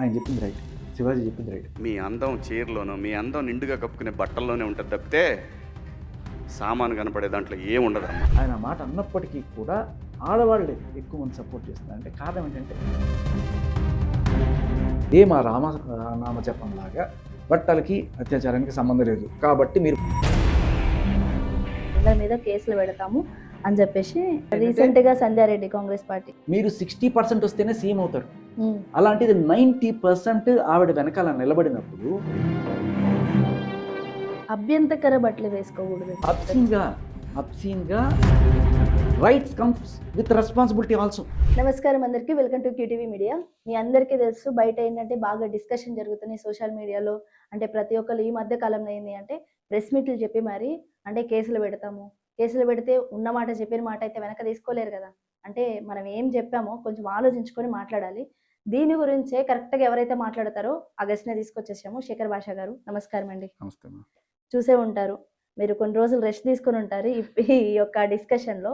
ఆయన చెప్పింది రైట్, శివాజీ చెప్పింది రైట్. మీ అందం చీరలోనో మీ అందం నిండుగా కప్పుకునే బట్టల్లోనే ఉంటుంది తప్పితే సామాను కనపడే దాంట్లో ఏం ఉండదమ్మా. ఆయన మాట అన్నప్పటికీ కూడా ఆడవాళ్ళే ఎక్కువ మంది సపోర్ట్ చేస్తున్నారు. అంటే కారణం ఏంటంటే ఏ మా నామజపంలాగా బట్టలకి అత్యాచారానికి సంబంధం లేదు కాబట్టి మీరు అందరి మీద కేసులు పెడతాము అని చెప్పేసి రీసెంట్ గా సంధ్యారెడ్డి కాంగ్రెస్ పార్టీ మీరు 60% వస్తేనే సీఎం అవుతారు. అలాంటిది 90% ఆవిడ వెనకాల నిలబడినప్పుడు అభ్యంతకర బట్టలు వేసుకోకూడదు. అబ్సీన్గా rights comes with responsibility also. నమస్కారం అందరికీ, వెల్కమ్ టు క్యూటీవీ మీడియా. మీ అందరికీ తెలుసు, బయట ఏంటంటే బాగా డిస్కషన్ జరుగుతున్నాయి సోషల్ మీడియాలో. అంటే ప్రతి ఒక్కరు ఈ మధ్య కాలంలో ఏంటి అంటే ప్రెస్ మీట్లు చెప్పి మరి అంటే కేసులు పెడతాము, కేసులు పెడితే ఉన్న మాట చెప్పిన మాట అయితే వెనక తీసుకోలేరు కదా. అంటే మనం ఏం చెప్పామో కొంచెం ఆలోచించుకొని మాట్లాడాలి. దీని గురించే కరెక్ట్గా ఎవరైతే మాట్లాడతారో ఆ గెస్ట్ని తీసుకొచ్చేసాము. శేఖర్ భాష గారు, నమస్కారం అండి. నమస్తే. చూసే ఉంటారు మీరు, కొన్ని రోజులు రెస్ట్ తీసుకొని ఉంటారు ఈ యొక్క డిస్కషన్లో.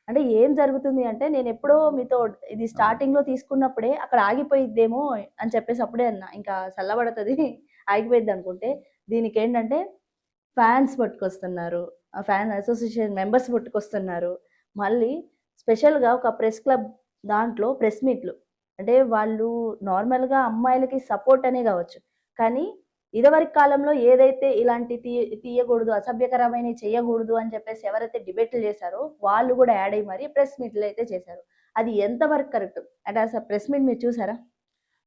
అంటే ఏం జరుగుతుంది అంటే, నేను ఎప్పుడో మీతో ఇది స్టార్టింగ్లో తీసుకున్నప్పుడే అక్కడ ఆగిపోయిద్దేమో అని చెప్పేసి అప్పుడే అన్నా, ఇంకా చల్లబడుతుంది ఆగిపోయిద్ది అనుకుంటే, దీనికి ఏంటంటే ఫ్యాన్స్ పట్టుకొస్తున్నారు, ఆ ఫ్యాన్ అసోసియేషన్ మెంబర్స్ పట్టుకొస్తున్నారు. మళ్ళీ స్పెషల్గా ఒక ప్రెస్ క్లబ్ దాంట్లో ప్రెస్ మీట్లు. అంటే వాళ్ళు నార్మల్గా అమ్మాయిలకి సపోర్ట్ అనే కావచ్చు, కానీ ఇదివరకు కాలంలో ఏదైతే ఇలాంటి తీయకూడదు, అసభ్యకరమైనవి చేయకూడదు అని చెప్పేసి ఎవరైతే డిబేట్లు చేశారో వాళ్ళు కూడా యాడ్ అయ్యి మరి ప్రెస్ మీట్లు అయితే చేశారు. అది ఎంతవరకు కరెక్ట్? అంటే అసలు ప్రెస్ మీట్ మీరు చూసారా?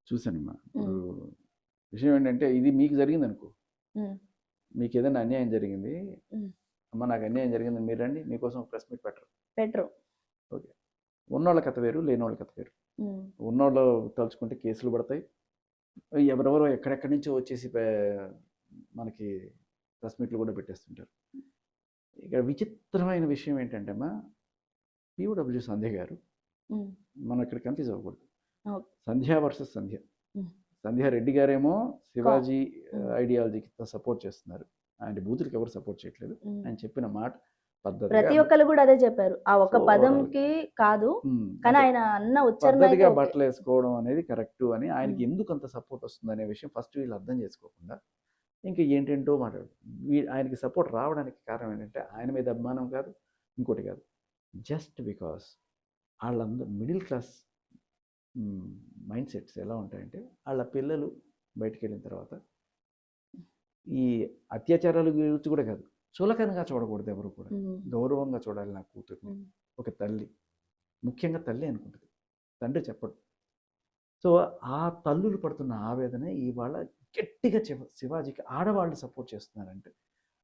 చూసానమ్మా. ఇప్పుడు విషయం ఏంటంటే, ఇది మీకు జరిగింది అనుకో, మీకు ఏదైనా అన్యాయం జరిగింది, అమ్మ నాకు అన్యాయం జరిగింది మీరు రండి, మీకోసం ప్రెస్ మీట్ పెట్టరు. ఓకే, ఉన్నోళ్ళ కథ వేరు, లేనోళ్ళ కథ వేరు. ఉన్నోళ్ళు తలుచుకుంటే కేసులు పడతాయి, ఎవరెవరో ఎక్కడెక్కడి నుంచో వచ్చేసి మనకి ప్రెస్ మీట్లు కూడా పెట్టేస్తుంటారు. ఇక్కడ విచిత్రమైన విషయం ఏంటంటే అమ్మా, పిఓడబ్ల్యూ సంధ్య గారు, మనం ఇక్కడ కన్ఫ్యూజ్ అవ్వకూడదు. సంధ్య వర్సెస్ సంధ్య. సంధ్యారెడ్డి గారేమో శివాజీ ఐడియాలజీకి సపోర్ట్ చేస్తున్నారు, ఆయన బూతులకి ఎవరు సపోర్ట్ చేయట్లేదు. ఆయన చెప్పిన మాట ప్రతి ఒక్కరు కూడా అదే చెప్పారు, ఆ ఒక పదంకి కాదు, కానీ ఆయన అన్న పద్ధతిగా బట్టలు వేసుకోవడం అనేది కరెక్ట్ అని ఆయనకి ఎందుకు అంత సపోర్ట్ వస్తుంది అనే విషయం ఫస్ట్ వీళ్ళు అర్థం చేసుకోకుండా ఇంకా ఏంటేంటో మాట్లాడు. ఆయనకి సపోర్ట్ రావడానికి కారణం ఏంటంటే ఆయన మీద అభిమానం కాదు, ఇంకోటి కాదు, జస్ట్ బికాస్ వాళ్ళందరూ మిడిల్ క్లాస్ మైండ్ సెట్స్ ఎలా ఉంటాయంటే, వాళ్ళ పిల్లలు బయటికి వెళ్ళిన తర్వాత ఈ అత్యాచారాలు గురించి కూడా కాదు, చులకనగా చూడకూడదు, ఎవరు కూడా గౌరవంగా చూడాలి నా కూతుర్ని. ఒక తల్లి, ముఖ్యంగా తల్లి అనుకుంటుంది, తండ్రి చెప్పడు. సో ఆ తల్లులు పడుతున్న ఆవేదన ఇవాళ గట్టిగా శివాజీకి ఆడవాళ్ళు సపోర్ట్ చేస్తున్నారంటే,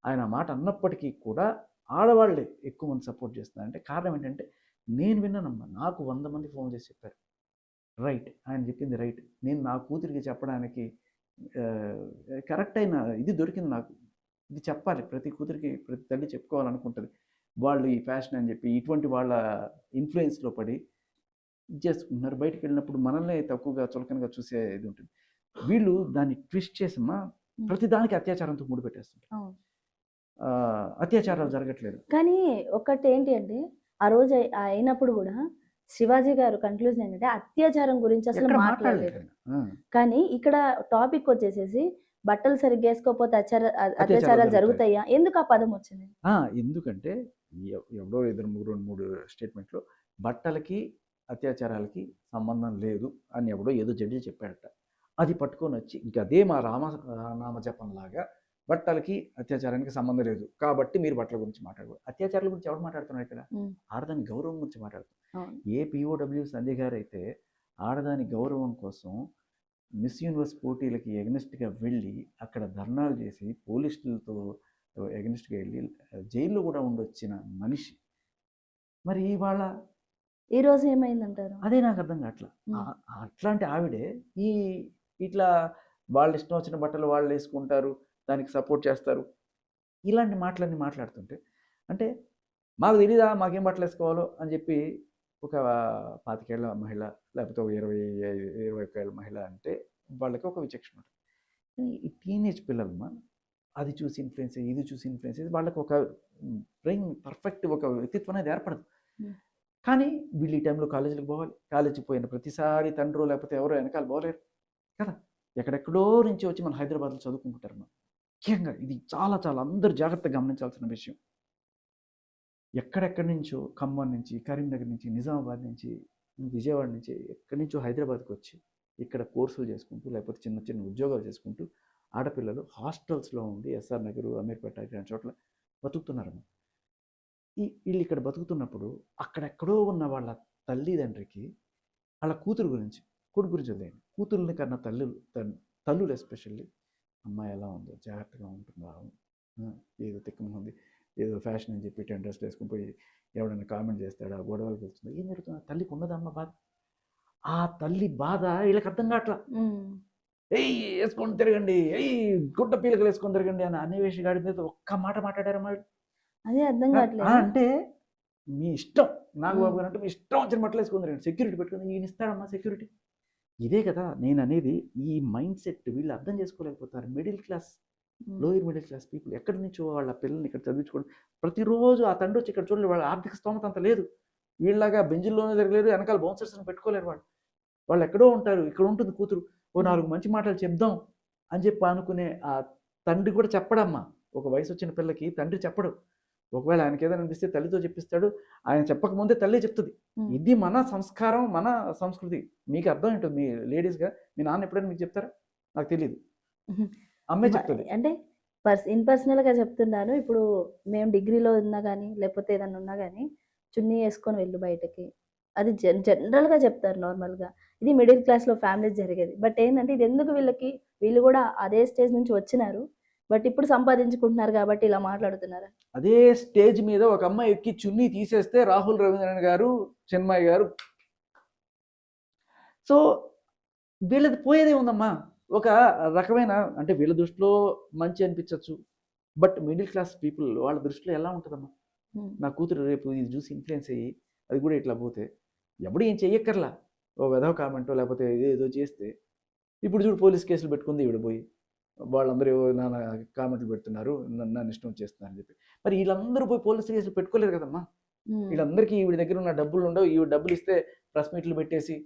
ఆయన మాట అన్నప్పటికీ కూడా ఆడవాళ్ళే ఎక్కువ మంది సపోర్ట్ చేస్తున్నారంటే కారణం ఏంటంటే, నేను విన్నానమ్మా, నాకు 100 మంది ఫోన్ చేసి చెప్పారు రైట్, ఆయన చెప్పింది రైట్, నేను నా కూతురికి చెప్పడానికి కరెక్ట్ అయిన ఇది దొరికింది నాకు, ఇది చెప్పాలి, ప్రతి కూతురికి ప్రతి తల్లి చెప్పుకోవాలనుకుంటుంది. వాళ్ళు ఈ ఫ్యాషన్ అని చెప్పి ఇటువంటి వాళ్ళ ఇన్ఫ్లుయెన్స్లో పడి చేసుకుంటున్నారు. బయటకు వెళ్ళినప్పుడు మనల్ని తక్కువగా చులకనగా చూసే ఇది ఉంటుంది. వీళ్ళు దాన్ని ట్విస్ట్ చేసమ్మా ప్రతి దానికి అత్యాచారంతో ముడిపెట్టేస్తుంటారు. అత్యాచారాలు జరగట్లేదు. కానీ ఒకటి ఏంటి అంటే, ఆ రోజు అయినప్పుడు కూడా శివాజీ గారు కన్క్లూజన్ ఏంటంటే అత్యాచారం గురించి అసలు మాట్లాడలేదు. కానీ ఇక్కడ టాపిక్ వచ్చేసేసి బట్టలు సరిగ్గా వేసుకోకపోతే అత్యాచారాలు జరుగుతాయా, ఎందుకు ఆ పదం వచ్చింది? ఎందుకంటే ఎవడో 2-3 స్టేట్మెంట్లో బట్టలకి అత్యాచారాలకి సంబంధం లేదు అని ఎవడో ఏదో జడ్జి చెప్పాడట. అది పట్టుకొని వచ్చి ఇంకా అదే మా నామజపంలాగా బట్టలకి అత్యాచారానికి సంబంధం లేదు కాబట్టి మీరు బట్టల గురించి మాట్లాడకూడదు. అత్యాచారాల గురించి ఎవరు మాట్లాడుతున్నారు ఇక్కడ? ఆడదాని గౌరవం గురించి మాట్లాడుతున్నారు. ఏ పిఓడబ్ల్యూ సంధ్య గారు అయితే ఆడదాని గౌరవం కోసం మిస్ యూనివర్స్ పోటీలకి ఎగనెస్ట్గా వెళ్ళి అక్కడ ధర్నాలు చేసి పోలీసులతో ఎగనెస్ట్గా వెళ్ళి జైల్లో కూడా ఉండొచ్చిన మనిషి, మరి ఇవాళ ఈరోజు ఏమైందంటారు? అదే నాకు అర్థం కావట్లా. అట్లాంటి ఆవిడే ఇట్లా వాళ్ళు ఇష్టం వచ్చిన బట్టలు వాళ్ళు వేసుకుంటారు, దానికి సపోర్ట్ చేస్తారు, ఇలాంటి మాటలన్నీ మాట్లాడుతుంటే, అంటే మాకు తెలీదా మాకేం బట్టలు వేసుకోవాలో అని చెప్పి ఒక 25 ఏళ్ల మహిళ లేకపోతే 21 ఏళ్ల మహిళ అంటే వాళ్ళకి ఒక విచక్షణ ఉంటుంది. ఈ టీనేజ్ పిల్లలమ్మా అది చూసి ఇన్ఫ్లుయెన్స్ అయ్యి ఇది చూసి ఇన్ఫ్లుయెన్స్ అయ్యి వాళ్ళకి ఒక బ్రెయిన్ పర్ఫెక్ట్ ఒక వ్యక్తిత్వం అనేది ఏర్పడదు. కానీ వీళ్ళు ఈ టైంలో కాలేజీలకు పోవాలి, కాలేజీకి పోయిన ప్రతిసారి తండ్రో లేకపోతే ఎవరో వెనకాల పోలేరు, కదా, ఎక్కడెక్కడో నుంచి వచ్చి మన హైదరాబాద్లో చదువుకుంటుంటారు. ముఖ్యంగా ఇది చాలా చాలా అందరూ జాగ్రత్తగా గమనించాల్సిన విషయం. ఎక్కడెక్కడి నుంచో ఖమ్మం నుంచి, కరీంనగర్ నుంచి, నిజామాబాద్ నుంచి, విజయవాడ నుంచి, ఎక్కడి నుంచో హైదరాబాద్కి వచ్చి ఇక్కడ కోర్సులు చేసుకుంటూ లేకపోతే చిన్న చిన్న ఉద్యోగాలు చేసుకుంటూ ఆడపిల్లలు హాస్టల్స్లో ఉండి ఎస్ఆర్ నగర్, అమీర్పేట ఇలాంటి చోట్ల బతుకుతున్నారమ్మ. వీళ్ళు ఇక్కడ బతుకుతున్నప్పుడు అక్కడెక్కడో ఉన్న వాళ్ళ తల్లిదండ్రికి వాళ్ళ కూతురు గురించి, కొడుకు గురించి వదిలేయండి, కూతుర్ని కన్నా తల్లులు ఎస్పెషల్లీ అమ్మాయి ఎలా ఉందో జాగ్రత్తగా ఉంటుందా, ఏదో తిక్కముంది, ఏదో ఫ్యాషన్ అని చెప్పి 10 డ్రెస్లు వేసుకుని పోయి ఎవడైనా కామెంట్ చేస్తాడా, గొడవలకు వెళ్తుందా, ఏం జరుగుతుందా, తల్లికి ఉన్నదమ్మ బాధ. ఆ తల్లి బాధ వీళ్ళకి అర్థం కావట్లా. ఏయ్ వేసుకొని తిరగండి, గుడ్డ పీలకలు వేసుకొని తిరగండి అని అన్వేష్ గాడి మీద ఒక్క మాట మాట్లాడారమ్మా. అదే అర్థం కావట్లేదు. అంటే మీ ఇష్టం, నాగబాబు గారు అంటే మీ ఇష్టం వచ్చిన బట్టలు వేసుకొని తిరగండి, సెక్యూరిటీ పెట్టుకుని ఈయన ఇస్తాడమ్మా సెక్యూరిటీ. ఇదే కదా నేను అనేది. ఈ మైండ్ సెట్ వీళ్ళు అర్థం చేసుకోలేకపోతారు. Middle class, lower middle class people ఎక్కడి నుంచో వాళ్ళ పిల్లల్ని ఇక్కడ చదివించుకోండి. ప్రతిరోజు ఆ తండ్రి వచ్చి ఇక్కడ చూడలేదు, వాళ్ళ ఆర్థిక స్తోమత అంత లేదు. వీళ్ళలాగా బెంజుల్లోనే తిరగలేరు, వెనకాల బౌన్సర్స్ని పెట్టుకోలేరు. వాళ్ళు ఎక్కడో ఉంటారు. ఇక్కడ ఉంటుంది కూతురు, ఓ 4 మంచి మాటలు చెప్దాం అని చెప్పి అనుకునే ఆ తండ్రి కూడా చెప్పడమ్మా. ఒక వయసు వచ్చిన పిల్లకి తండ్రి చెప్పడు. ఒకవేళ ఆయనకి ఏదైనా అనిపిస్తే తల్లితో చెప్పిస్తాడు. ఆయన చెప్పకముందే తల్లి చెప్తుంది. ఇది మన సంస్కారం, మన సంస్కృతి. మీకు అర్థం ఉంటుంది. మీ లేడీస్గా మీ నాన్న ఎప్పుడైనా మీకు చెప్తారా? నాకు తెలియదు, అమ్మే చెప్తుంది. అంటే పర్సనల్గా చెప్తున్నాను. ఇప్పుడు మేము డిగ్రీలో ఉన్నా కానీ లేకపోతే ఏదన్నా ఉన్నా కానీ చున్నీ వేసుకొని వెళ్ళు బయటకి, అది జనరల్గా చెప్తారు నార్మల్గా. ఇది మిడిల్ క్లాస్లో ఫ్యామిలీస్ జరిగేది. బట్ ఏంటంటే ఇది ఎందుకు వీళ్ళు కూడా అదే స్టేజ్ నుంచి వచ్చినారు, బట్ ఇప్పుడు సంపాదించుకుంటున్నారు కాబట్టి ఇలా మాట్లాడుతున్నారు. అదే స్టేజ్ మీద ఒక అమ్మాయి ఎక్కి చున్నీ తీసేస్తే రాహుల్ రవీంద్రన్ గారు, చిన్మయ్ గారు, సో వీళ్ళది పోయేదే ఉందమ్మా. ఒక రకమైన అంటే వీళ్ళ దృష్టిలో మంచి అనిపించవచ్చు, బట్ మిడిల్ క్లాస్ పీపుల్ వాళ్ళ దృష్టిలో ఎలా ఉంటుందమ్మా? నా కూతురు రేపు ఇది చూసి ఇన్ఫ్లుయెన్స్ అయ్యి అది కూడా ఇట్లా పోతే ఎప్పుడు ఏం చెయ్యక్కర్లా, ఓ వెధవ కామెంటో లేకపోతే ఏదో చేస్తే ఇప్పుడు చూడు పోలీస్ కేసులు పెట్టుకుంది ఈవిడ పోయి, వాళ్ళందరూ నాన్న కామెంట్లు పెడుతున్నారు, నన్ను ఇష్టం చేస్తున్నారు అని చెప్పి. మరి వీళ్ళందరూ పోయి పోలీస్ కేసులు పెట్టుకోలేరు కదమ్మా. వీళ్ళందరికీ ఈవిడ దగ్గర ఉన్న డబ్బులు ఉండవు. ఈవిడ డబ్బులు ఇస్తే ప్రెస్ మీట్లు పెట్టేసి,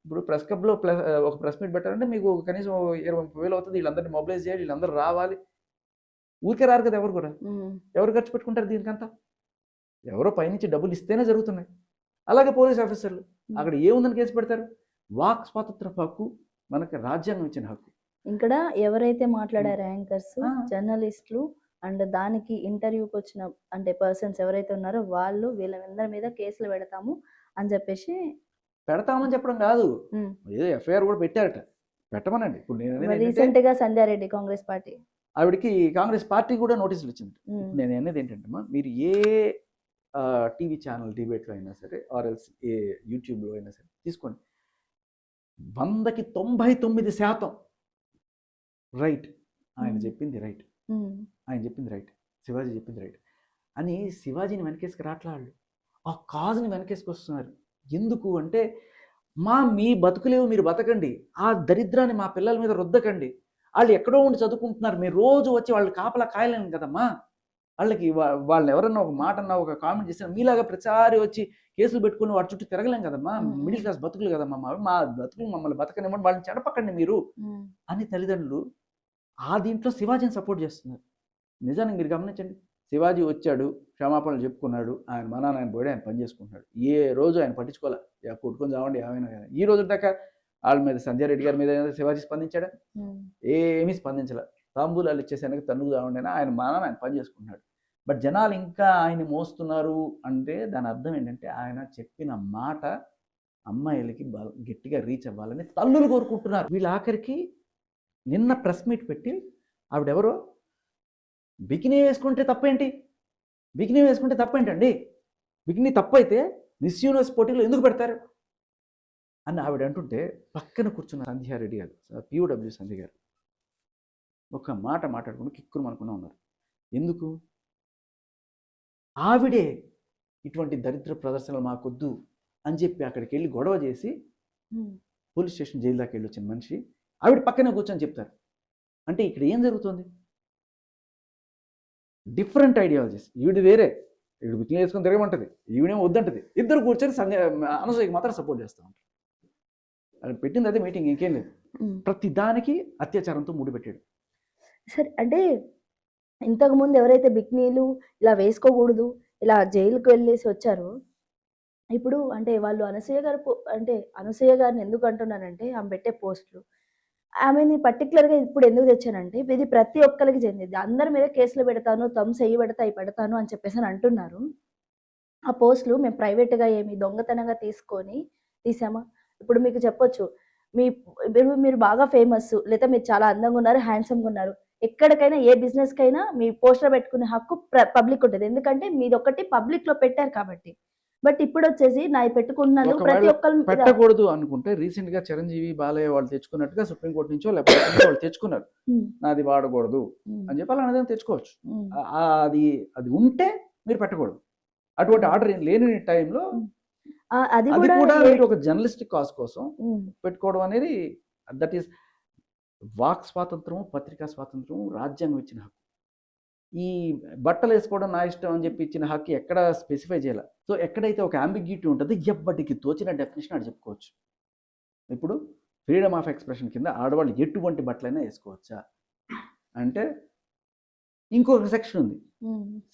ఇప్పుడు ప్రెస్ క్లబ్లో ఒక ప్రెస్ మీట్ పెట్టాలంటే మీకు కనీసం 20-30 వేలు అవుతుంది. వీళ్ళందరినీ మొబిలైజ్ చేయాలి, వీళ్ళందరూ రావాలి. ఊరికే రారు కదా ఎవరు కూడా. ఎవరు ఖర్చు పెట్టుకుంటారు దీనికంతా? ఎవరో పైనుంచి డబ్బులు ఇస్తేనే జరుగుతున్నాయి. అలాగే పోలీస్ ఆఫీసర్లు అక్కడ ఏముందని కేసు పెడతారు? వాక్ స్వాతంత్ర హక్కు మనకి రాజ్యాంగం ఇచ్చిన హక్కు. ఇక్కడ ఎవరైతే మాట్లాడారు యాంకర్స్, జర్నలిస్టులు అండ్ దానికి ఇంటర్వ్యూకి వచ్చిన అంటే పర్సన్స్ ఎవరైతే ఉన్నారో వాళ్ళు వీళ్ళందరి మీద కేసులు పెడతాము అని చెప్పేసి, పెడతామని చెప్పడం కాదు, ఏదో ఎఫ్ఐఆర్ కూడా పెట్టారట, పెట్టమనండి. ఇప్పుడు నేను రీసెంట్ గా సంధ్యారెడ్డి కాంగ్రెస్ పార్టీ ఆవిడకి కాంగ్రెస్ పార్టీ కూడా నోటీసులు ఇచ్చింది. నేను అనేది ఏంటంటే మీరు ఏ టీవీ ఛానల్ డిబేట్లో అయినా సరే ఆర్ఎల్స్ ఏ యూట్యూబ్లో అయినా సరే తీసుకోండి, 100కి 99% రైట్. ఆయన చెప్పింది రైట్, ఆయన చెప్పింది రైట్, శివాజీ చెప్పింది రైట్ అని శివాజీని వెనకేసుకు రాట్లాళ్ళు, ఆ కాజ్ని వెనకేసుకు వస్తున్నారు. ఎందుకు అంటే మీ బతుకులేవు, మీరు బతకండి, ఆ దరిద్రాన్ని మా పిల్లల మీద రుద్దకండి. వాళ్ళు ఎక్కడో ఉండి చదువుకుంటున్నారు, మీరు రోజు వచ్చి వాళ్ళు కాపలా కాయలేను కదమ్మా. వాళ్ళకి వాళ్ళని ఎవరన్నా ఒక మాట అన్నా ఒక కామెంట్ చేసినా మీలాగా ప్రతిసారి వచ్చి కేసులు పెట్టుకుని వాటి చుట్టూ తిరగలేం కదమ్మా. మిడిల్ క్లాస్ బతుకులు కదమ్మా, మా బతుకులు మమ్మల్ని బతకనివ్వండి, వాళ్ళని చెడపకండి మీరు అని తల్లిదండ్రులు ఆ దీంట్లో శివాజీని సపోర్ట్ చేస్తున్నారు. నిజానికి మీరు గమనించండి, శివాజీ వచ్చాడు, క్షమాపణలు చెప్పుకున్నాడు, ఆయన మా నాన్న ఆయన పోయాడు, ఆయన పని చేసుకుంటున్నాడు. ఏ రోజు ఆయన పట్టించుకోలే, కొట్టుకొని చావండి ఏమైనా కానీ. ఈ రోజు దాకా వాళ్ళ మీద సంధ్యారెడ్డి గారి మీద శివాజీ స్పందించాడా? ఏమీ స్పందించలే. తాంబూలాలు ఇచ్చేసానికి తన్నుకు చావండి, ఆయన మా నాన్న ఆయన పని చేసుకుంటున్నాడు. బట్ జనాలు ఇంకా ఆయన్ని మోస్తున్నారు అంటే దాని అర్థం ఏంటంటే ఆయన చెప్పిన మాట అమ్మాయిలకి గట్టిగా రీచ్ అవ్వాలని తల్లులు కోరుకుంటున్నారు. వీళ్ళు ఆఖరికి నిన్న ప్రెస్ మీట్ పెట్టి ఆవిడెవరో బికినీ వేసుకుంటే తప్పేంటి, బికినీ వేసుకుంటే తప్పేంటండి, బికినీ తప్పైతే మిస్ యూనివర్స్ పోటీలో ఎందుకు పెడతారు అని ఆవిడ అంటుంటే పక్కన కూర్చున్న సంధ్యారెడ్డి గారు, POW సంధ్య గారు ఒక మాట మాట్లాడుకుని కిక్కురు మనకున్నా ఉన్నారు. ఎందుకు? ఆవిడే ఇటువంటి దరిద్ర ప్రదర్శనలు మాకొద్దు అని చెప్పి అక్కడికి వెళ్ళి గొడవ చేసి పోలీస్ స్టేషన్ జైలు దాకా వెళ్ళి వచ్చిన మనిషి ఆవిడ పక్కనే కూర్చొని చెప్తారు. అంటే ఇక్కడ ఏం జరుగుతుంది? Different ideologies. ఈవిడ వేరే, ఈవిడ బికినీ వేసుకొని తిరగమంటది, ఈవిడేమో వద్దంటది. ఇద్దరు కూర్చొని అనసూయకి మాత్రం సపోర్ట్ చేస్తూ ఉంటారు. అది పెట్టింది అదే మీటింగ్, ఇంకేం లేదు. ప్రతి దానికి అత్యాచారంతో ముడిపెట్టాడు. సరే అంటే ఇంతకుముందు ఎవరైతే బికినీలు ఇలా వేసుకోకూడదు, ఇలా జైలుకి వెళ్ళేసి వచ్చారో, ఇప్పుడు అంటే వాళ్ళు అనసూయ గారు అంటే అనసూయ గారిని ఎందుకు అంటున్నానంటే ఆమె పెట్టే పోస్టులు. ఆమెని పర్టిక్యులర్‌గా ఇప్పుడు ఎందుకు తెచ్చానంటే, ఇది ప్రతి ఒక్కళ్ళకి చెందింది. అందరి మీద కేసులు పెడతాను, థంబ్స్ ఎయ్యి పెడతా, అయి పెడతాను అని చెప్పేసని అంటున్నారు. ఆ పోస్టులు మేము ప్రైవేట్‌గా ఏమి దొంగతనంగా తీసుకొని తీసామా? ఇప్పుడు మీకు చెప్పొచ్చు. మీ మీరు బాగా ఫేమస్ లేదా మీరు చాలా అందంగా ఉన్నారు, హ్యాండ్సమ్‌గా ఉన్నారు. ఎక్కడికైనా ఏ బిజినెస్‌కైనా మీ పోస్టర్ పెట్టుకునే హక్కు ప్రబ్లిక్ ఉంటది. ఎందుకంటే మీదొకటి పబ్లిక్‌లో పెట్టారు కాబట్టి. బట్ ఇప్పుడొచ్చేసి నాయి పెట్టుకున్నోళ్ళు ప్రతి ఒకవేళ ఒక్కళ్ళ మీద పెట్టకూడదు అనుకుంటే రీసెంట్‌గా చిరంజీవి, బాలయ్య వాళ్ళు తెచ్చుకున్నట్టుగా సుప్రీంకోర్టు నుంచో లేకపోతే ఎక్కడి నుంచో వాళ్ళు తెచ్చుకున్నారు. హ్మ్. నాది వాడకూడదు హ్మ్. అని చెప్పి అలా ఏదైనా తెచ్చుకోవచ్చు. హ్మ్. అది ఉంటే మీరు పెట్టకూడదు. అటువంటి ఆర్డర్ లేని టైంలో అది అది కూడా కూడా మీరు ఒక జర్నలిస్టిక్ కాజ్ కోసం హ్మ్. పెట్టుకోవడం అనేది దట్ ఈస్ వాక్ స్వాతంత్రం, పత్రికా స్వాతంత్రం రాజ్యాంగం ఇచ్చిన హక్కు. ఈ బట్టలు వేసుకోవడం నా ఇష్టం అని చెప్పి ఇచ్చిన హక్కు ఎక్కడ స్పెసిఫై చేయాలి. సో ఎక్కడైతే ఒక అంబిగ్యూటీ ఉంటుందో ఎవ్వటికి తోచిన డెఫినేషన్ అది చెప్పుకోవచ్చు. ఇప్పుడు ఫ్రీడమ్ ఆఫ్ ఎక్స్ప్రెషన్ కింద ఆడవాళ్ళు ఎటువంటి బట్టలైనా వేసుకోవచ్చా అంటే ఇంకొక సెక్షన్ ఉంది,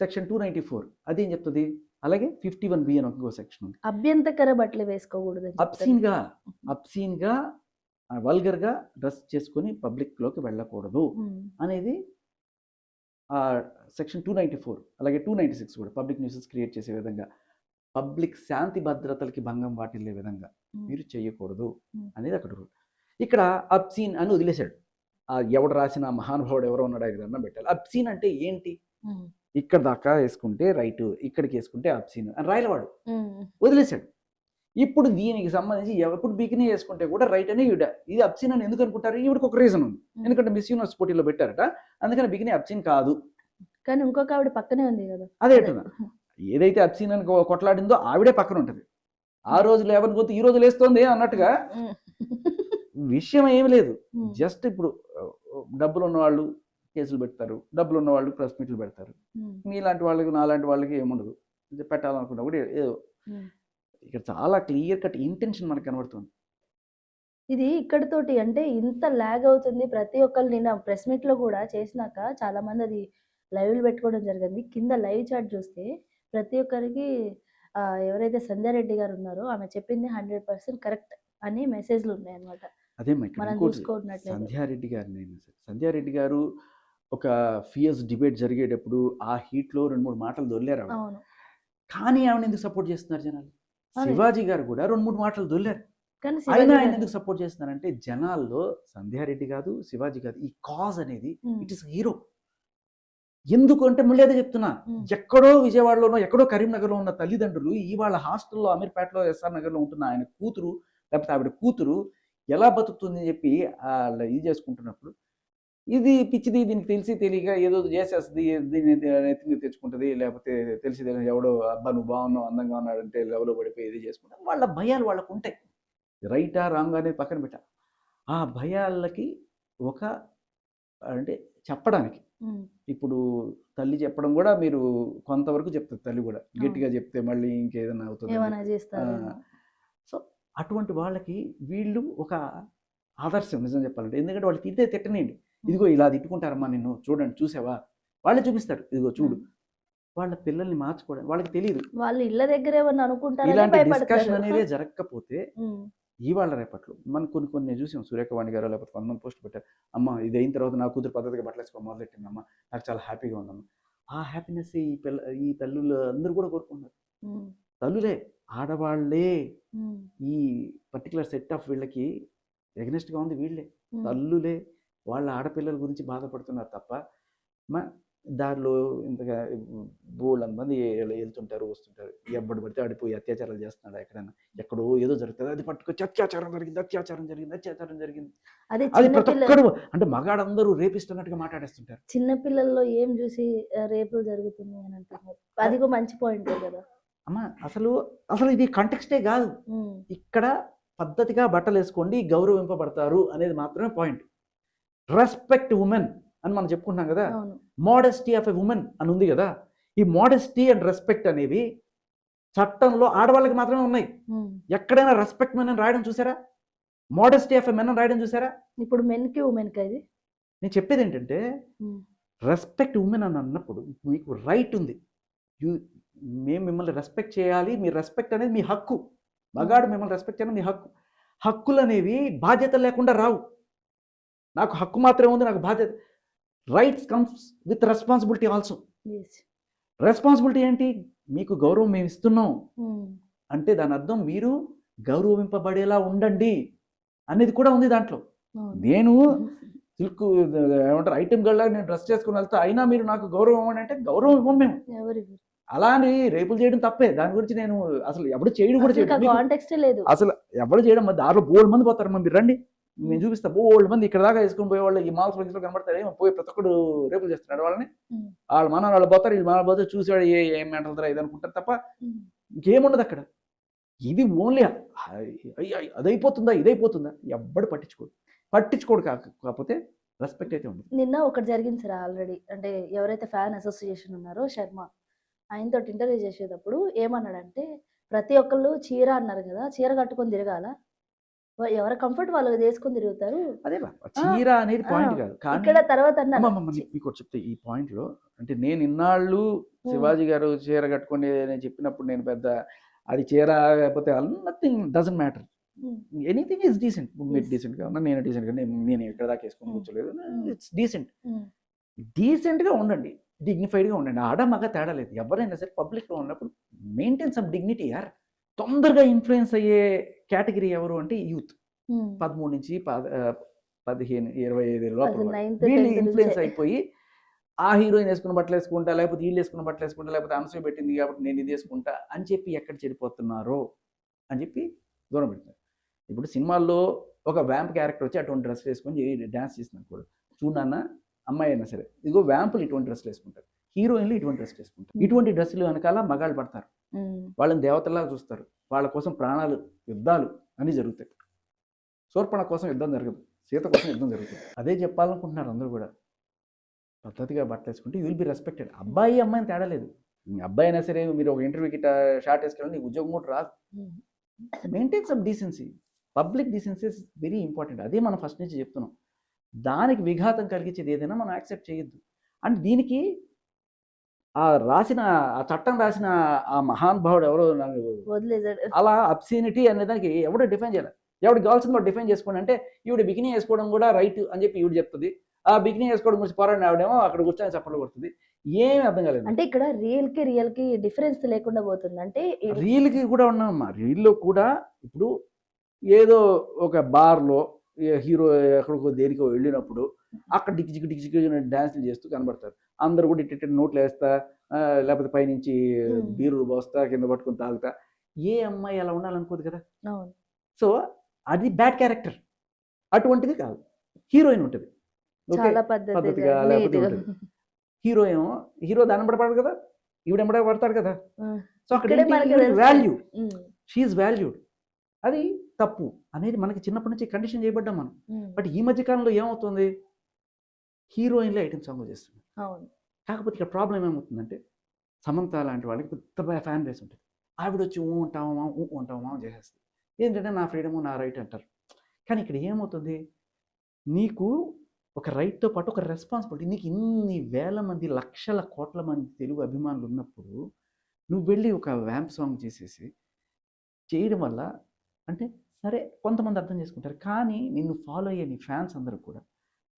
సెక్షన్ 294. అదేం చెప్తుంది? అలాగే 51B అని ఇంకో సెక్షన్ ఉంది. అభ్యంతకర బట్టలు వేసుకోకూడదు అబ్సీన్గా వల్గర్గా డ్రెస్ చేసుకొని పబ్లిక్లోకి వెళ్ళకూడదు అనేది సెక్షన్ 294. అలాగే 296 కూడా పబ్లిక్ న్యూసెన్స్ క్రియేట్ చేసే విధంగా, పబ్లిక్ శాంతి భద్రతలకి భంగం వాటిల్లే విధంగా మీరు చేయకూడదు అనేది అక్కడ రూల్. ఇక్కడ అబ్సీన్ అని వదిలేశాడు. ఎవడు రాసిన మహానుభావుడు ఎవరో ఉన్నాడు, దగ్గర పెట్టాలి. అబ్సీన్ అంటే ఏంటి? ఇక్కడ దాకా వేసుకుంటే రైట్, ఇక్కడికి వేసుకుంటే అబ్సీన్ అని రాయలవాడు వదిలేశాడు. ఇప్పుడు దీనికి సంబంధించి ఎప్పుడు బికినీ వేసుకుంటే కూడా రైట్ అని ఇది అబ్సీన్ అని ఎందుకు అనుకుంటారు? ఈవిడికి ఒక రీజన్ ఉంది. ఎందుకంటే మిస్ యూనివర్స్ పోటీలో పెట్టారట, అందుకని బికినీ అబ్సీన్ కాదు. కానీ ఇంకొక ఆవిడ పక్కనే ఉంది కదా. అదే ఏదైతే అబ్సీన్ అని కొట్లాడిందో ఆవిడే పక్కన ఉంటుంది. ఆ రోజు లేవని పోతే ఈ రోజు లేస్తోంది అన్నట్టుగా విషయం ఏమి లేదు. జస్ట్ ఇప్పుడు డబ్బులు ఉన్న వాళ్ళు కేసులు పెడతారు, డబ్బులు ఉన్న వాళ్ళు ప్రెస్ మీట్లు పెడతారు. మీలాంటి వాళ్ళకి నాలాంటి వాళ్ళకి ఏముండదు, పెట్టాలనుకున్నా కూడా ఏదో. ఇక్కడ చాలా క్లియర్ కట్ ఇంటెన్షన్ మనకు కనబడుతుంది. ఇది ఇక్కడితోటి అంటే ఇంత ల్యాగ్ అవుతుంది. ప్రతి ఒక్కళ్ళు నిన్న ప్రెస్ మీట్‌లో కూడా చేసినాక చాలా మంది అది లైవ్‌లు పెట్టుకోవడం జరిగింది. కింద లైవ్ చాట్ చూస్తే ప్రతి ఒక్కరికి ఎవరైతే సంధ్యారెడ్డి గారు ఉన్నారో ఆమె చెప్పింది 100% కరెక్ట్ అని మెసేజ్‌లు ఉన్నాయన్నమాట. అదే మనం చూసుకున్నట్లయితే సంధ్యారెడ్డి గారు ఒక ఫియర్స్ డిబేట్ జరిగేటప్పుడు ఆ హీట్లో 2-3 మాటలు దొర్లారు. అవును. కానీ ఆవిడ ఎందుకు సపోర్ట్ చేస్తున్నారు జనాలు? శివాజీ గారు కూడా 2-3 మాటలు దొర్లారు. కానీ ఆయన ఎందుకు సపోర్ట్ చేస్తున్నారంటే జనాల్లో సంధ్యారెడ్డి కాదు, శివాజీ కాదు, ఈ కాజ్ అనేది ఇట్ ఇస్ హీరో. ఎందుకు అంటే మళ్ళీ అదే చెప్తున్నా, ఎక్కడో విజయవాడలోనో ఎక్కడో కరీంనగర్లో ఉన్న తల్లిదండ్రులు ఇవాళ హాస్టల్లో అమీర్పేటలో ఎస్ఆర్ నగర్లో ఉంటున్న ఆయన కూతురు లేకపోతే ఆవిడ కూతురు ఎలా బతుకుతుంది అని చెప్పి ఇది చేసుకుంటున్నప్పుడు, ఇది పిచ్చిది, దీనికి తెలిసి తెలియక ఏదో చేసేస్తుంది, దీన్ని నెత్తిని తెచ్చుకుంటుంది, లేకపోతే తెలిసి ఎవడో అబ్బా నువ్వు బాగున్నావు అందంగా ఉన్నాడంటే లెవెల్లో పడిపోయి ఇది చేసుకుంటారు. వాళ్ళ భయాలు వాళ్ళకు ఉంటాయి. రైటా రాంగ్ అనేది పక్కన పెట్టా, ఆ భయాలకి ఒక అంటే చెప్పడానికి ఇప్పుడు తల్లి చెప్పడం కూడా మీరు కొంతవరకు చెప్తారు. తల్లి కూడా గట్టిగా చెప్తే మళ్ళీ ఇంకేదైనా అవుతుంది. సో అటువంటి వాళ్ళకి వీళ్ళు ఒక ఆదర్శం నిజం చెప్పాలంటే. ఎందుకంటే వాళ్ళు తిట్టనండి, ఇదిగో ఇలా తిట్టుకుంటారమ్మా నిన్ను చూడండి చూసావా, వాళ్ళే చూపిస్తారు, ఇదిగో చూడు. వాళ్ళ పిల్లల్ని మార్చుకోవడం వాళ్ళకి తెలియదు. వాళ్ళు ఇళ్ళ దగ్గర ఏమన్నా అనుకుంటారు. ఇలాంటి డిస్కషన్ అనేది జరగకపోతే ఇవాళ రేపట్లో మనం కొన్ని చూసాం. సురేఖవాణి గారు లేకపోతే కొంతమంది పోస్ట్ పెట్టారు, అమ్మ ఇది అయిన తర్వాత నా కూతురు పద్ధతిగా బట్టలు వేసుకో మొదలెట్టిందమ్మ, నాకు చాలా హ్యాపీగా ఉందమ్మ. ఆ హ్యాపీనెస్ ఈ తల్లులు అందరూ కూడా కోరుకుంటారు. తల్లులే, ఆడవాళ్లే ఈ పర్టికులర్ సెట్ ఆఫ్ వీళ్ళకి ఎగ్నెస్ట్గా ఉంది వీళ్ళే. తల్లులే వాళ్ళ ఆడపిల్లల గురించి బాధపడుతున్నారు తప్ప దారిలో ఇంతగా బోళ్ళంతమంది వెళ్తుంటారు వస్తుంటారు, ఎవ్వడు పడితే ఆడిపోయి అత్యాచారాలు చేస్తున్నాడు. ఎక్కడైనా ఎక్కడో ఏదో జరుగుతుంది, అది పట్టుకొచ్చి అత్యాచారం జరిగింది. అది ప్రతి ఒక్కడు అంటే మగాడందరూ రేపిస్తున్నట్టుగా మాట్లాడేస్తుంటారు. చిన్నపిల్లల్లో ఏం చూసి రేపులు జరుగుతుంది అని అంటున్నారు. అది కూడా మంచి పాయింట్ కదా అమ్మ. అసలు ఇది కాంటెక్స్టే కాదు. ఇక్కడ పద్ధతిగా బట్టలు వేసుకోండి, గౌరవింపబడతారు అనేది మాత్రమే పాయింట్. రెస్పెక్ట్ ఉమెన్ అని మనం చెప్పుకుంటున్నాం కదా, మోడెస్టీ ఆఫ్ ఎ ఉమెన్ అని ఉంది కదా. ఈ మోడెస్టీ అండ్ రెస్పెక్ట్ అనేవి చట్టంలో ఆడవాళ్ళకి మాత్రమే ఉన్నాయి. ఎక్కడైనా రెస్పెక్ట్ అని రాయడం చూసారా? మోడెస్టీ ఆఫ్ ఎ మెన్ అని రాయడం చూసారా? ఇప్పుడు మెన్కి ఉమెన్కి ఇది నేను చెప్పేది ఏంటంటే రెస్పెక్ట్ ఉమెన్ అని అన్నప్పుడు మీకు రైట్ ఉంది. మేము మిమ్మల్ని రెస్పెక్ట్ చేయాలి, మీ రెస్పెక్ట్ అనేది మీ హక్కు. మగాడు మిమ్మల్ని రెస్పెక్ట్ చేయడం మీ హక్కు. హక్కులు అనేవి బాధ్యతలు లేకుండా రావు. నాకు హక్కు మాత్రమే ఉంది, నాకు బాధ్యత. Rights comes with responsibility also. Responsibility ఏంటి? మీకు గౌరవం మేము ఇస్తున్నాం అంటే దాని అర్థం మీరు గౌరవింపబడేలా ఉండండి అనేది కూడా ఉంది దాంట్లో. నేను సిల్క్ ఏమంటారు ఐటమ్ గల్లా నేను డ్రెస్ చేసుకుని వెళ్తా, అయినా మీరు నాకు గౌరవం ఇవ్వండి అంటే గౌరవం ఇవ్వం మేము. అలా అని రేపులు చేయడం తప్పే. దాని గురించి నేను అసలు ఎవడు చేయడం కూడా చేయడం అసలు ఎవరు చేయడం. దారిలో బోల్డ్ మంది పోతారు, మీరు రండి నేను చూపిస్తా. బోల్డ్ మంది ఇక్కడ దాకా వేసుకుని పోయే వాళ్ళు ఈ మాల్స్ లో కనబడతారు. ఏమో పోయి ప్రతి ఒక్కడు రేపులు చేస్తున్నాడు వాళ్ళని. వాళ్ళ మన వాళ్ళు పోతారు, వీళ్ళు మన పోతే చూసాడు ఏం మెంటల్ ఇది అనుకుంటారు తప్ప ఇంకేముండదు అక్కడ. ఇది ఓన్లీ అదైపోతుందా ఇదైపోతుందా ఎవ్వడు పట్టించుకోడు కాకపోతే రెస్పెక్ట్ అయితే ఉండదు. నిన్న ఒకటి జరిగింది సార్ ఆల్రెడీ. అంటే ఎవరైతే ఫ్యాన్ అసోసియేషన్ ఉన్నారో శర్మ, ఆయనతో ఇంటర్వ్యూ చేసేటప్పుడు ఏమన్నాడంటే ప్రతి ఒక్కళ్ళు చీర అన్నారు కదా, చీర కట్టుకొని తిరగాల, ఎవరి కంఫర్ట్ వాళ్ళు వేసుకొని తిరుగుతారు. అదే చీర అనేది పాయింట్ కాదు. ఇక్కడ తర్వాత మీకు చెప్తే ఈ పాయింట్ లో అంటే నేను ఇన్నాళ్ళు శివాజీ గారు చీర కట్టుకొని నేను చెప్పినప్పుడు నేను పెద్ద అది చీర లేకపోతే nothing doesn't matter, anything is decent. మీరు డీసెంట్ గా ఉన్నా, నేను డీసెంట్ గా, నేను ఇక్కడ దాకా వేసుకొని కూర్చోలేదు. ఇట్స్ డీసెంట్ గా ఉండండి, డిగ్నిఫైడ్ గా ఉండండి. ఆడ మగ తేడా లేదు. ఎవరైనా సరే పబ్లిక్ లో ఉన్నప్పుడు మెయింటైన్ సమ్ డిగ్నిటీ యార్. తొందరగా ఇన్ఫ్లుయెన్స్ అయ్యే కేటగిరీ ఎవరు అంటే యూత్. 13 నుంచి 15, 25 లోపల వీళ్ళు ఇన్ఫ్లుయెన్స్ అయిపోయి ఆ హీరోయిన్ వేసుకున్న బట్టలు వేసుకుంటా, లేకపోతే వీళ్ళు వేసుకున్న బట్టలు వేసుకుంటా, లేకపోతే అనసూయ పెట్టింది కాబట్టి నేను ఇది వేసుకుంటా అని చెప్పి ఎక్కడ చెడిపోతున్నారో అని చెప్పి దూరం పెడతారు. ఇప్పుడు సినిమాల్లో ఒక వ్యాంప్ క్యారెక్టర్ వచ్చి అటువంటి డ్రెస్ వేసుకొని డ్యాన్స్ చేస్తున్నాను కూడా చూడన్న అమ్మాయి అయినా సరే, ఇదిగో వ్యాంపులు ఇటువంటి డ్రెస్లు వేసుకుంటారు, హీరోయిన్లు ఇటువంటి డ్రెస్లు వేసుకుంటారు. ఇటువంటి డ్రెస్సులు వెనకాల మగాళ్ళు పడతారు, వాళ్ళని దేవతల్లాగా చూస్తారు, వాళ్ళ కోసం ప్రాణాలు యుద్ధాలు అని జరుగుతాయి. శూర్పణ కోసం యుద్ధం జరగదు, సీత కోసం యుద్ధం జరుగుతుంది. అదే చెప్పాలనుకుంటున్నారు అందరూ కూడా. పద్ధతిగా బట్టలు వేసుకుంటే యూ విల్ బి రెస్పెక్టెడ్. అబ్బాయి అమ్మాయిని తేడా లేదు. అబ్బాయి అయినా సరే మీరు ఒక ఇంటర్వ్యూకి షార్ట్ వేసుకెళ్ళి నీకు ఉద్యోగం కూడా రాదు. Maintain some decency. Public decency is very important. అదే మనం ఫస్ట్ నుంచి చెప్తున్నాం. దానికి విఘాతం కలిగించేది ఏదైనా మనం యాక్సెప్ట్ చేయొద్దు. అండ్ దీనికి ఆ చట్టం రాసిన ఆ మహానుభావుడు ఎవరో అలా అబ్సీనిటీ అనే దానికి ఎవడో డిఫైన్ చేయాలి. ఎవరికి కావాల్సింది వాడు డిఫైన్ చేసుకోండి అంటే ఈవిడ బికినీ వేసుకోవడం కూడా రైట్ అని చెప్పి ఈవిడ చెప్తుంది. ఆ బికినీ వేసుకోవడం గురించి పోరాడిన ఆవిడేమో అక్కడ కూర్చొని చప్పట్లు కొడుతుంది. ఏమీ అర్థం కాలేదు. అంటే ఇక్కడ రియల్ కి డిఫరెన్స్ లేకుండా పోతుంది. అంటే రీల్కి కూడా ఉన్నామమ్మా. రీల్లో కూడా ఇప్పుడు ఏదో ఒక బార్లో హీరో ఎక్కడికో దేనికో వెళ్ళినప్పుడు అక్కడ డిక్కి డ్యాన్సులు చేస్తూ కనబడతారు. అందరు కూడా ఇట్టి నోట్లు వేస్తా, లేకపోతే పైనుంచి బీరు పోస్తా, కింద పట్టుకుని తాగుతా. ఏ అమ్మాయి అలా ఉండాలనుకోదు కదా. సో అది బ్యాడ్ క్యారెక్టర్. అటువంటిది కాదు. హీరోయిన్ ఉంటుంది పద్ధతిగా, లేకపోతే ఉంటుంది. హీరో దాని పడతాడు కదా, ఈవిడ పడతాడు కదా. సో అక్కడ వాల్యూ, షీఈస్ వాల్యూడ్. అది తప్పు అనేది మనకి చిన్నప్పటి నుంచి కండిషన్ చేయబడ్డాం మనం. బట్ ఈ మధ్య కాలంలో ఏమవుతుంది, హీరోయిన్లే ఐటమ్ సాంగ్ చేస్తుంది. కాకపోతే ఇక్కడ ప్రాబ్లం ఏమవుతుందంటే సమంత లాంటి వాళ్ళకి పెద్ద ఫ్యాన్ బేస్ ఉంటుంది. ఆవిడ వచ్చి ఉంటామా చేసేస్తుంది. ఏంటంటే నా ఫ్రీడము నా రైట్ అంటారు. కానీ ఇక్కడ ఏమవుతుంది, నీకు ఒక రైట్తో పాటు ఒక రెస్పాన్సిబిలిటీ. నీకు ఇన్ని వేల మంది, లక్షల కోట్ల మంది తెలుగు అభిమానులు ఉన్నప్పుడు నువ్వు వెళ్ళి ఒక వ్యాంప్ సాంగ్ చేసేసి చేయడం వల్ల అంటే సరే కొంతమంది అర్థం చేసుకుంటారు. కానీ నిన్ను ఫాలో అయ్యే నీ ఫ్యాన్స్ అందరూ కూడా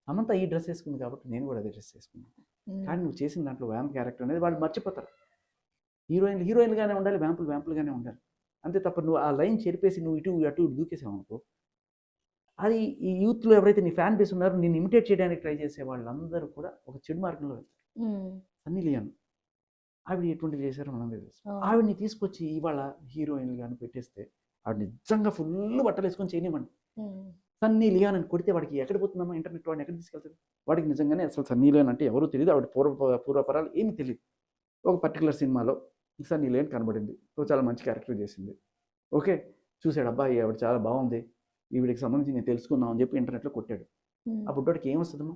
సమంత ఈ డ్రెస్ వేసుకుంది కాబట్టి నేను కూడా అదే డ్రెస్ వేసుకున్నాను. కానీ నువ్వు చేసిన దాంట్లో వ్యాంప్ క్యారెక్టర్ అనేది వాళ్ళు మర్చిపోతారు. హీరోయిన్గానే ఉండాలి, వ్యాంపులుగానే ఉండాలి. అంతే తప్ప నువ్వు ఆ లైన్ చెరిపేసి నువ్వు ఇటు అటు దూకేసావు అనుకో, అది ఈ యూత్లో ఎవరైతే నీ ఫ్యాన్ బేస్ ఉన్నారో నేను ఇమిటేట్ చేయడానికి ట్రై చేసే వాళ్ళందరూ కూడా ఒక చెడు మార్గంలో వెళ్తారు. సన్నీ లియోన్ ఆవిడ ఎటువంటివి చేశారో మనం తెలుసు. ఆవిడని తీసుకొచ్చి ఇవాళ హీరోయిన్లు కానీ పెట్టేస్తే ఆవిడ నిజంగా ఫుల్ బట్టలు వేసుకొని చేయనివ్వండి. సన్నీ లియోన్ అని కొడితే వాడికి ఎక్కడ పోతుందమ్మా, ఇంటర్నెట్ వాడిని ఎక్కడ తీసుకెళ్తాడు? వాడికి నిజంగానే అసలు సన్నీ లియోన్ అంటే ఎవరూ తెలియదు. ఆవిడ పూర్వపరాలు ఏమీ తెలియదు. ఒక పర్టికులర్ సినిమాలో సన్నీ లియోన్ కనబడింది. చాలా మంచి క్యారెక్టర్ చేసింది. ఓకే, చూశాడు, అబ్బాయి ఆవిడ చాలా బాగుంది, ఈవిడికి సంబంధించి నేను తెలుసుకుందాం అని చెప్పి ఇంటర్నెట్లో కొట్టాడు. అప్పుడు వాడికి ఏమొస్తుందమ్మా,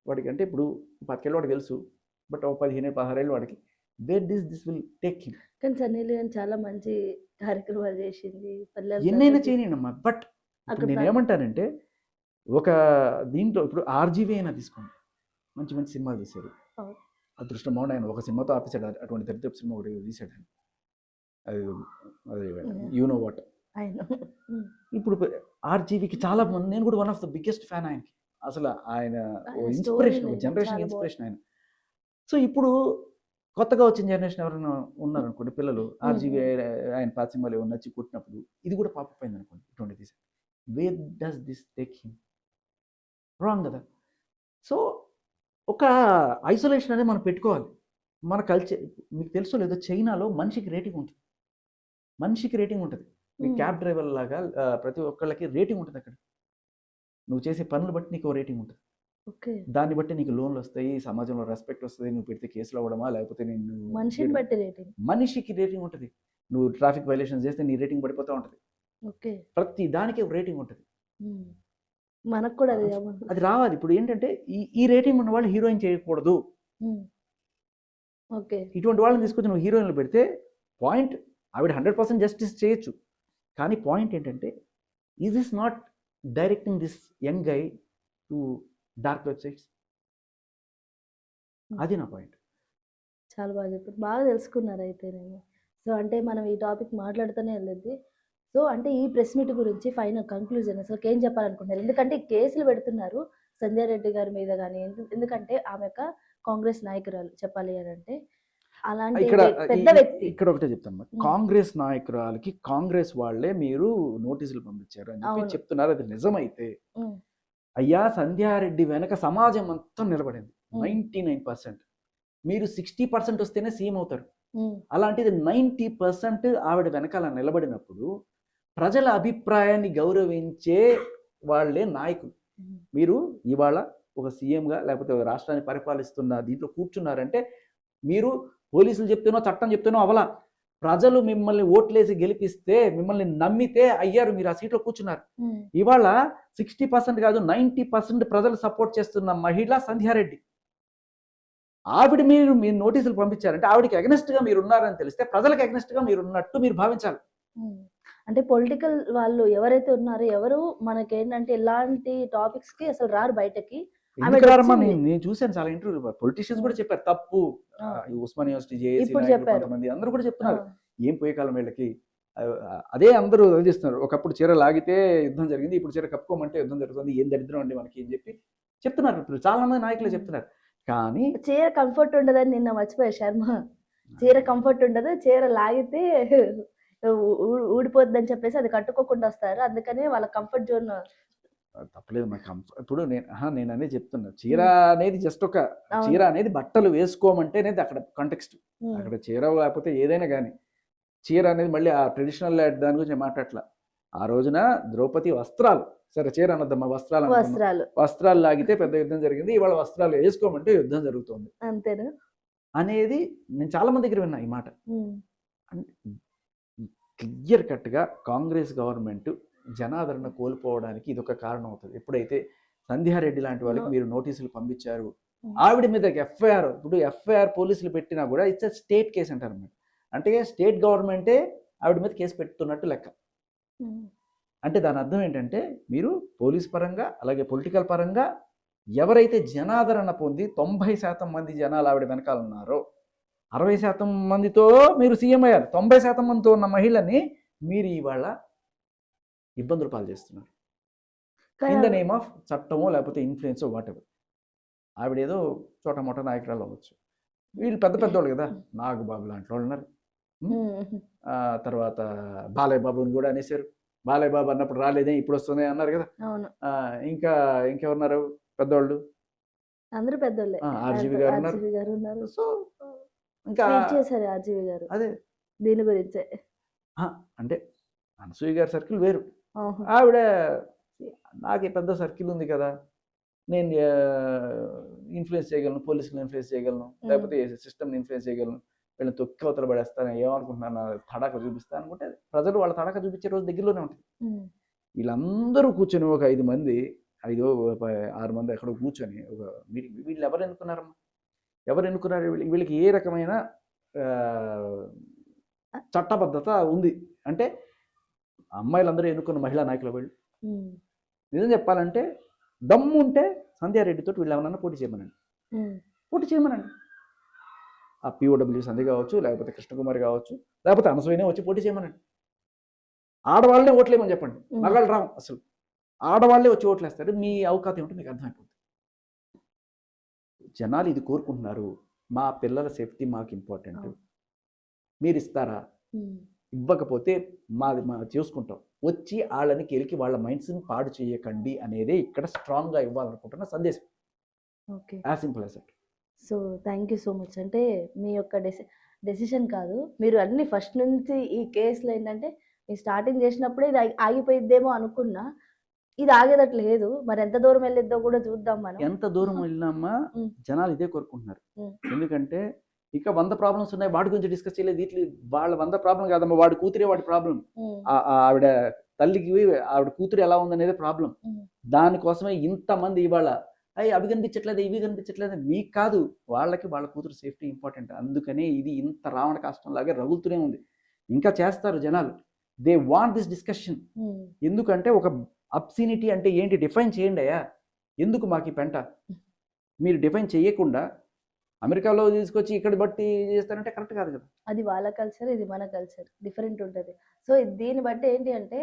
వాడికి అంటే ఇప్పుడు 10 ఏళ్ళు వాడికి తెలుసు, బట్ 15-16 ఏళ్ళు వాడికి దిస్ విల్ టేక్ హిమ్. కానీ సన్నీ లియోన్ చాలా మంచి కార్యక్రమాలు చేసింది, ఎన్నైనా చేయనమ్మా. బట్ ఇప్పుడు అక్కడ నేనేమంటానంటే ఒక దీంట్లో ఇప్పుడు ఆర్జీవీ అయినా తీసుకోండి, మంచి మంచి సినిమాలు తీశారు. అవును. అదృష్టం బాగుండి ఆయన ఒక సినిమాతో ఆపేశాడు, అటువంటి దరిద్రపు సినిమా ఒకటి తీశాడు ఆయన. అది అది యూ నో వాట్. ఆయన ఇప్పుడు ఆర్జీవీకి చాలా మంది, నేను కూడా one of the biggest fan ఆయనకి. అసలు ఆయన ఆయన ఇన్స్పిరేషన్, story జనరేషన్ చాలా ఇన్స్పిరేషన్ ఆయన. సో ఇప్పుడు కొత్తగా వచ్చిన జనరేషన్ ఎవరైనా ఉన్నారనుకోండి పిల్లలు, ఆర్జీవీ ఆయన పాత సినిమాలు ఏమో నచ్చి కొట్టినప్పుడు ఇది కూడా పాపప్ అయింది అనుకోండి, ఇటువంటి తీసి where does this take him? Wrong కదా. సో ఒక ఐసోలేషన్ అనేది మనం పెట్టుకోవాలి. మన కల్చర్ మీకు తెలుసో లేదో, చైనాలో మనిషికి రేటింగ్ ఉంటుంది. మనిషికి రేటింగ్ ఉంటుంది. మీ క్యాబ్ డ్రైవర్ లాగా ప్రతి ఒక్కళ్ళకి రేటింగ్ ఉంటుంది అక్కడ. నువ్వు చేసే పనులు బట్టి నీకు రేటింగ్ ఉంటుంది. ఓకే. దాన్ని బట్టి నీకు లోన్లు వస్తాయి, సమాజంలో రెస్పెక్ట్ వస్తుంది, నువ్వు పెడితే కేసులు అవ్వడమా లేకపోతే నేను మనిషిని బట్టి రేటింగ్. మనిషికి రేటింగ్ ఉంటుంది. నువ్వు ట్రాఫిక్ వైలేషన్స్ చేస్తే నీ రేటింగ్ పడిపోతూ ఉంటుంది. ఓకే. ప్రతి దానికి ఒక రేటింగ్ ఉంటుంది. మనకు కూడా అది అది రావాలి. ఇప్పుడు ఏంటంటే ఈ రేటింగ్ ఉన్న వాళ్ళు హీరోయిన్ చేయకూడదు. ఓకే. ఇటువంటి వాళ్ళని తీసుకొచ్చి నువ్వు హీరోయిన్లు పెడితే పాయింట్, ఆవిడ 100% జస్టిస్ చేయొచ్చు. కానీ పాయింట్ ఏంటంటే, is this not directing this young guy to dark websites? అది నా పాయింట్. చాలా బాగా చెప్పారు. బాగా తెలుసుకున్నారు అయితే నేను. సో అంటే మనం ఈ టాపిక్ మాట్లాడుతూనే వెళ్ళింది. సో అంటే ఈ ప్రెస్ మీట్ గురించి ఫైనల్ కంక్లూజన్ అసలు ఏం చెప్పాలనుకుంటున్నారు? ఎందుకంటే కేసులు పెడుతున్నారు సంధ్యారెడ్డి గారి మీద కానీ, ఎందుకంటే ఆమె యొక్క కాంగ్రెస్ నాయకురాలు చెప్పాలి అని అంటే, అలాంటి పెద్ద వ్యక్తి. ఇక్కడ ఒకటే చెప్తాను, కాంగ్రెస్ నాయకురాలకి కాంగ్రెస్ వాళ్ళే మీరు నోటీసులు పంపించారు అని చెప్పి చెప్తున్నారు. అది నిజమైతే అయ్యా, సంధ్యారెడ్డి వెనక సమాజం మొత్తం నిలబడింది 99%. మీరు 60% వస్తేనే సీఎం అవుతారు. అలాంటిది 90% ఆవిడ వెనకాల నిలబడినప్పుడు ప్రజల అభిప్రాయాన్ని గౌరవించే వాళ్ళే నాయకులు. మీరు ఇవాళ ఒక సీఎంగా లేకపోతే ఒక రాష్ట్రాన్ని పరిపాలిస్తున్న దీంట్లో కూర్చున్నారంటే, మీరు పోలీసులు చెప్తేనో చట్టం చెప్తేనో అవలా, ప్రజలు మిమ్మల్ని ఓట్లేసి గెలిపిస్తే, మిమ్మల్ని నమ్మితే అయ్యారు, మీరు ఆ సీట్లో కూర్చున్నారు. ఇవాళ 60% కాదు 90% ప్రజలు సపోర్ట్ చేస్తున్న మహిళ సంధ్యారెడ్డి. ఆవిడ మీరు నోటీసులు పంపించారంటే ఆవిడకి అగెనెస్ట్ గా మీరు ఉన్నారని తెలిస్తే ప్రజలకు అగెనెస్ట్ గా మీరు ఉన్నట్టు మీరు భావించాలి. అంటే పొలిటికల్ వాళ్ళు ఎవరైతే ఉన్నారో, ఎవరు మనకేంటంటే ఇలాంటి టాపిక్స్ కి అసలు రారు బయటకి. నేను చూసాను చాలా ఇంటర్వ్యూ, పొలిటీషియన్స్ కూడా చెప్పారు తప్పు. ఉస్మాన్ యూనివర్సిటీ జేఏసీ కొంతమంది అందరూ కూడా చెప్తున్నారు, ఏం పోయే కాలం వీళ్ళకి. అదే అందరూ చేస్తున్నారు. ఒకప్పుడు చీర లాగితే యుద్ధం జరిగింది, ఇప్పుడు చీర కప్పుకోమంటే యుద్ధం జరుగుతుంది, ఏం దరిద్రం అండి మనకి అని చెప్పి చెప్తున్నారు. ఇప్పుడు చాలా మంది నాయకులు చెప్తున్నారు. కానీ చీర కంఫర్ట్ ఉండదని నిన్న మర్చిపోయా శర్మ. చీర కంఫర్ట్ ఉండదు, చీర లాగితే ఊడిపోద్దని చెప్పేసి అది కట్టుకోకుండా వస్తారు. అందుకనే వాళ్ళ కంఫర్ట్ జోన్ తప్పలేదు. ఇప్పుడు నేను అనేది చెప్తున్నా, చీర అనేది జస్ట్ ఒక చీర అనేది బట్టలు వేసుకోమంటే అనేది అక్కడ కాంటెక్స్ట్. అక్కడ చీర లేకపోతే ఏదైనా కానీ చీర అనేది మళ్ళీ ఆ ట్రెడిషనల్ దాని గురించి నేను మాట్లాడట్లా. ఆ రోజున ద్రౌపది వస్త్రాలు, సరే చీర అనద్దమ్మా, వస్త్రాలు లాగితే పెద్ద యుద్ధం జరిగింది, ఇవాళ వస్త్రాలు వేసుకోమంటే యుద్ధం జరుగుతుంది అంతేనా అనేది నేను చాలా మంది దగ్గర విన్నా ఈ మాట. క్లియర్ కట్గా కాంగ్రెస్ గవర్నమెంట్ జనాదరణ కోల్పోవడానికి ఇదొక కారణం అవుతుంది. ఎప్పుడైతే సంధ్యారెడ్డి లాంటి వాళ్ళకి మీరు నోటీసులు పంపించారు, ఆవిడ మీద ఎఫ్ఐఆర్, ఇప్పుడు ఎఫ్ఐఆర్ పోలీసులు పెట్టినా కూడా ఇట్స్ స్టేట్ కేసు అంటారు అన్నమాట. అంటే స్టేట్ గవర్నమెంటే ఆవిడ మీద కేసు పెడుతున్నట్టు లెక్క. అంటే దాని అర్థం ఏంటంటే, మీరు పోలీస్ పరంగా అలాగే పొలిటికల్ పరంగా ఎవరైతే జనాదరణ పొంది 90% మంది జనాలు ఆవిడ వెనకాల ఉన్నారో, 60% మందితో మీరు సీఎం అయ్యారు, 90% మందితో ఉన్న మహిళని మీరు ఇవాళ ఇబ్బందులు పాలు చేస్తున్నారు. ఇన్ ద నేమ్ ఆఫ్ చట్టమో లేకపోతే ఇన్ఫ్లుయెన్స్ వాట్ ఎవర్. ఆవిడేదో చోట మోట నాయకురాలు అవ్వచ్చు, వీళ్ళు పెద్ద పెద్దవాళ్ళు కదా, నాగబాబు లాంటి వాళ్ళు ఉన్నారు. తర్వాత బాలయ్య బాబుని కూడా అనేసారు. బాలయ్య బాబు అన్నప్పుడు రాలేదే, ఇప్పుడు వస్తుంది అన్నారు కదా. ఇంకా ఇంకెవరున్నారు పెద్దవాళ్ళు? అందరూ పెద్దోళ్ళే. ఆర్జీవి గారు ఉన్నారు. సో ఇంకా ఆర్జీవి గారు అదే దీని గురించే అంటే అనసూయ గారి సర్కిల్ వేరు. ఆవిడ నాకు పెద్ద సర్కిల్ ఉంది కదా, నేను ఇన్ఫ్లుయెన్స్ చేయగలను, పోలీసులను ఇన్ఫ్లుయెన్స్ చేయగలను, లేకపోతే సిస్టమ్ని ఇన్ఫ్లుయెన్స్ చేయగలను, వీళ్ళని తొక్కి అవతల పడేస్తాను, ఏమనుకుంటున్నాను తడాక చూపిస్తాను అనుకుంటే ప్రజలు వాళ్ళ తడాక చూపించే రోజు దగ్గరలోనే ఉంటుంది. వీళ్ళందరూ కూర్చొని ఒక 5 మంది 6 మంది ఎక్కడో కూర్చొని ఒక మీటింగ్, వీళ్ళు ఎవరు ఎన్నుకున్నారమ్మా? ఎవరు ఎన్నుకున్నారు? వీళ్ళకి ఏ రకమైన చట్టబద్ధత ఉంది అంటే, అమ్మాయిలందరూ ఎన్నుకున్న మహిళా నాయకులు వీళ్ళు, ఉమ్, నిజం చెప్పాలంటే దమ్ము ఉంటే సంధ్యారెడ్డితో వీళ్ళు ఎవరన్నా పోటీ చేయమనండి, ఉమ్, పోటీ చేయమనండి. ఆ పిఓడబ్ల్యూ సంధి కావచ్చు, లేకపోతే కృష్ణకుమారి కావచ్చు, లేకపోతే అనసూయనే వచ్చి పోటీ చేయమనండి. ఆడవాళ్ళనే ఓట్లేమని చెప్పండి, ఉమ్. మగాళ్ళు రావు అసలు. ఆడవాళ్ళే వచ్చి ఓట్లేస్తారు. మీ అవకాశం ఏమిటో మీకు అర్థమైపోతుంది. జనాలు ఇది కోరుకుంటున్నారు, మా పిల్లల సేఫ్టీ మాకు ఇంపార్టెంట్. అవును. మీరు ఇస్తారా? ఉమ్, ఇవ్వకపోతే మా చూసుకుంటాం. వచ్చి వాళ్ళని కెలికి వాళ్ళ మైండ్స్ని పాడు చేయకండి అనేదే ఇక్కడ స్ట్రాంగ్గా ఇవ్వాలనుకుంటున్న సందేశం. Okay. As simple as it. So thank you so much. అంటే మీ యొక్క డెసిషన్ కాదు, మీరు అన్ని ఫస్ట్ నుంచి ఈ కేసులో ఏంటంటే మీరు స్టార్టింగ్ చేసినప్పుడే ఇది ఆగిపోయిద్దేమో అనుకున్నా, ఇది ఆగేదట్లు లేదు. మరి ఎంత దూరం వెళ్ళిద్దో కూడా చూద్దాం మనం. ఎంత దూరం వెళ్ళినామా ఉమ్, జనాలు ఇదే కోరుకుంటున్నారు. ఉమ్, ఎందుకంటే ఇక 100 ప్రాబ్లమ్స్ ఉన్నాయి, వాడి గురించి డిస్కస్ చేయలేదు. వీటి వాళ్ళ 100 ప్రాబ్లం కాదమ్మా, వాడి కూతురే వాడి ప్రాబ్లం. ఉమ్, ఆవిడ తల్లికి ఆవిడ కూతురు ఎలా ఉందనేది ప్రాబ్లం. ఉమ్, దానికోసమే ఇంతమంది ఇవాళ అవి కనిపించట్లేదు, ఇవి కనిపించట్లేదు. మీకు కాదు, వాళ్ళకి వాళ్ళ కూతురు సేఫ్టీ ఇంపార్టెంట్. అందుకనే ఇది ఇంత రావణ కాష్టం లాగే రగులుతూనే ఉంది. ఇంకా చేస్తారు జనాలు. They want this discussion. Um, ఎందుకంటే ఒక అబ్సినిటీ అంటే ఏంటి డిఫైన్ చేయండి అయ్యా. ఎందుకు మాకు ఈ పెంట? మీరు డిఫైన్ చేయకుండా అమెరికాలో తీసుకొచ్చి ఇక్కడ బట్టి చేస్తారంటే కరెక్ట్ కాదు కదా. అది వాళ్ళ కల్చర్, ఇది మన కల్చర్, డిఫరెంట్ ఉంటుంది. సో దీన్ని బట్టి ఏంటి అంటే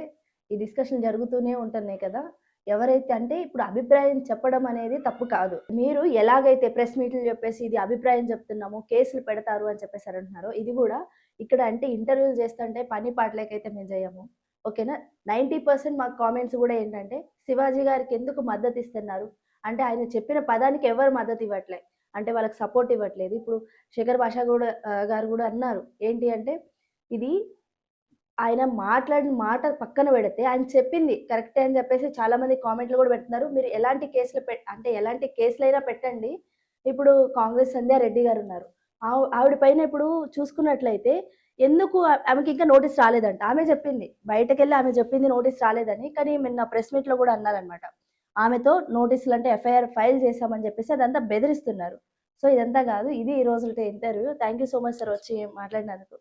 ఈ డిస్కషన్ జరుగుతూనే ఉంటున్నాయి కదా. ఎవరైతే అంటే ఇప్పుడు అభిప్రాయం చెప్పడం అనేది తప్పు కాదు. మీరు ఎలాగైతే ప్రెస్ మీట్లు చెప్పేసి ఇది అభిప్రాయం చెప్తున్నాము, కేసులు పెడతారు అని చెప్పేసి అంటున్నారో, ఇది కూడా ఇక్కడ అంటే ఇంటర్వ్యూలు చేస్తుంటే పని పాటలేకైతే మేము చేయము. ఓకేనా. 90% మాకు కామెంట్స్ కూడా ఏంటంటే శివాజీ గారికి ఎందుకు మద్దతు ఇస్తున్నారు అంటే ఆయన చెప్పిన పదానికి ఎవరు మద్దతు ఇవ్వట్లే, అంటే వాళ్ళకి సపోర్ట్ ఇవ్వట్లేదు. ఇప్పుడు శేఖర్ భాషా కూడా గారు కూడా అన్నారు ఏంటి అంటే ఇది ఆయన మాట్లాడిన మాట పక్కన పెడితే ఆయన చెప్పింది కరెక్టే అని చెప్పేసి చాలా మంది కామెంట్లు కూడా పెడుతున్నారు. మీరు ఎలాంటి కేసులు అంటే ఎలాంటి కేసులైనా పెట్టండి. ఇప్పుడు కాంగ్రెస్ సంధ్యా రెడ్డి గారు ఉన్నారు, ఆవిడ పైన ఇప్పుడు చూసుకున్నట్లయితే ఎందుకు ఆమెకి ఇంకా నోటీస్ రాలేదంట. ఆమె చెప్పింది బయటకెళ్ళి, ఆమె చెప్పింది నోటీస్ రాలేదని. కానీ నిన్న ప్రెస్ మీట్ లో కూడా అన్నారనమాట, ఆమెతో నోటీసులు అంటే ఎఫ్ఐఆర్ ఫైల్ చేశామని చెప్పేసి అదంతా బెదిరిస్తున్నారు. సో ఇదంతా కాదు, ఇది ఈ రోజు interview. Thank you so much sir వచ్చి మాట్లాడినందుకు.